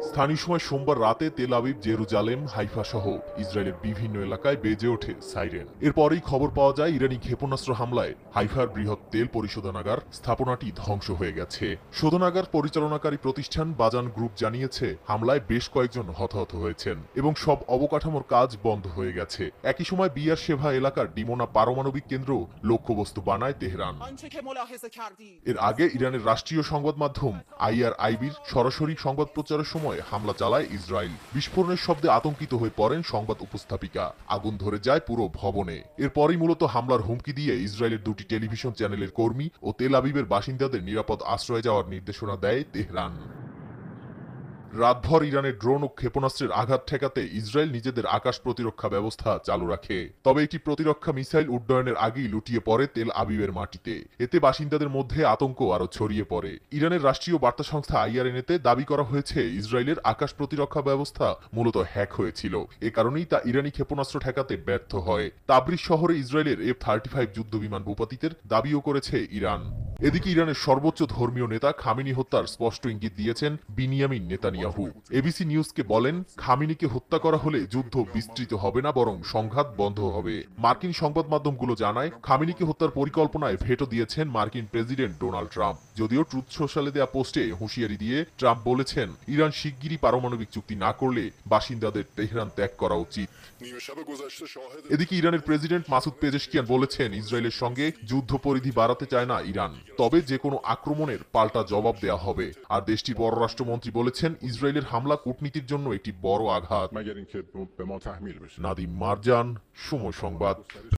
স্থানীয় সময় সোমবার রাতে তেল আবিব, জেরুজালেম, হাইফা সহ ইসরায়েলের বিভিন্ন এলাকায় বেজে ওঠে সাইরেন। এরপরেই খবর পাওয়া যায় ইরানি ক্ষেপণাস্ত্র হামলায় হাইফার বৃহৎ তেল পরিশোধনাগার স্থাপনাটি ধ্বংস হয়ে গেছে। শোধনাগার পরিচালনাকারী প্রতিষ্ঠান বাজান গ্রুপ জানিয়েছে হামলায় বেশ কয়েকজন হতাহত হয়েছেন এবং সব অবকাঠামোর কাজ বন্ধ হয়ে গেছে। একই সময় বিয়ার শেভা এলাকার ডিমোনা পারমাণবিক কেন্দ্র লক্ষ্যবস্তু বানায় তেহরান। এর আগে ইরানের রাষ্ট্রীয় সংবাদ মাধ্যম IRIBর সরাসরি সংবাদ প্রচারের সময় হামলা চালায় ইসরায়েল। বিস্ফোরণের শব্দে আতঙ্কিত হয়ে পড়েন সংবাদ উপস্থাপিকা। আগুন ধরে যায় পুরো ভবনে। এরপরই মূলত হামলার হুমকি দিয়ে ইসরায়েলের দুটি টেলিভিশন চ্যানেলের কর্মী ও তেল আবিবের বাসিন্দাদের নিরাপদ আশ্রয়ে যাওয়ার নির্দেশনা দেয় তেহরান। রাতভর ইরানের ড্রোন ও ক্ষেপণাস্ত্রের আঘাত ঠেকাতে ইসরায়েল নিজেদের আকাশ প্রতিরক্ষা ব্যবস্থা চালু রাখে। তবে একটি প্রতিরক্ষা মিসাইল উড্ডয়নের আগেই লুটিয়ে পড়ে তেল আবিবের মাটিতে। এতে বাসিন্দাদের মধ্যে আতঙ্ক আরো ছড়িয়ে পড়ে। ইরানের রাষ্ট্রীয় বার্তা সংস্থা IRNA-তে দাবি করা হয়েছে ইসরায়েলের আকাশ প্রতিরক্ষা ব্যবস্থা মূলত হ্যাক হয়েছিল। এ কারণেই তা ইরানি ক্ষেপণাস্ত্র ঠেকাতে ব্যর্থ হয়। তাবরিজ শহরে ইসরায়েলের F-35 যুদ্ধবিমান ভূপাতিতের দাবিও করেছে ইরান। এদিকে ইরানের সর্বোচ্চ ধর্মীয় নেতা খামেনি হত্যার স্পষ্ট ইঙ্গিত দিয়েছেন বিনিয়ামিন নেতানিয়াহু। ABC নিউজকে বলেন, খামেনিকে হত্যা করা হলে যুদ্ধ বিস্তৃত হবে না, বরং সংঘাত বন্ধ হবে। মার্কিন সংবাদ মাধ্যমগুলো জানায় খামেনিকে হত্যার পরিকল্পনায় ভেটো দিয়েছেন মার্কিন প্রেসিডেন্ট ডোনাল্ড ট্রাম্প। যদিও ট্রুথ সোশ্যালে দেয়া পোস্টে হুঁশিয়ারি দিয়ে ট্রাম্প বলেছেন ইরান শিগগিরই পারমাণবিক চুক্তি না করলে বাসিন্দাদের তেহরান ত্যাগ করা উচিত। এদিকে ইরানের প্রেসিডেন্ট মাসুদ পেজেশকিয়ান বলেছেন ইসরায়েলের সঙ্গে যুদ্ধ পরিধি বাড়াতে চায় না ইরান, তবে যে কোনো আক্রমণের পাল্টা জবাব দেয়া হবে। আর দেশটির পররাষ্ট্রমন্ত্রী বলেছেন ইসরায়েলের হামলা কূটনীতির জন্য একটি বড় আঘাত। নাদিম মারজান, সময় সংবাদ।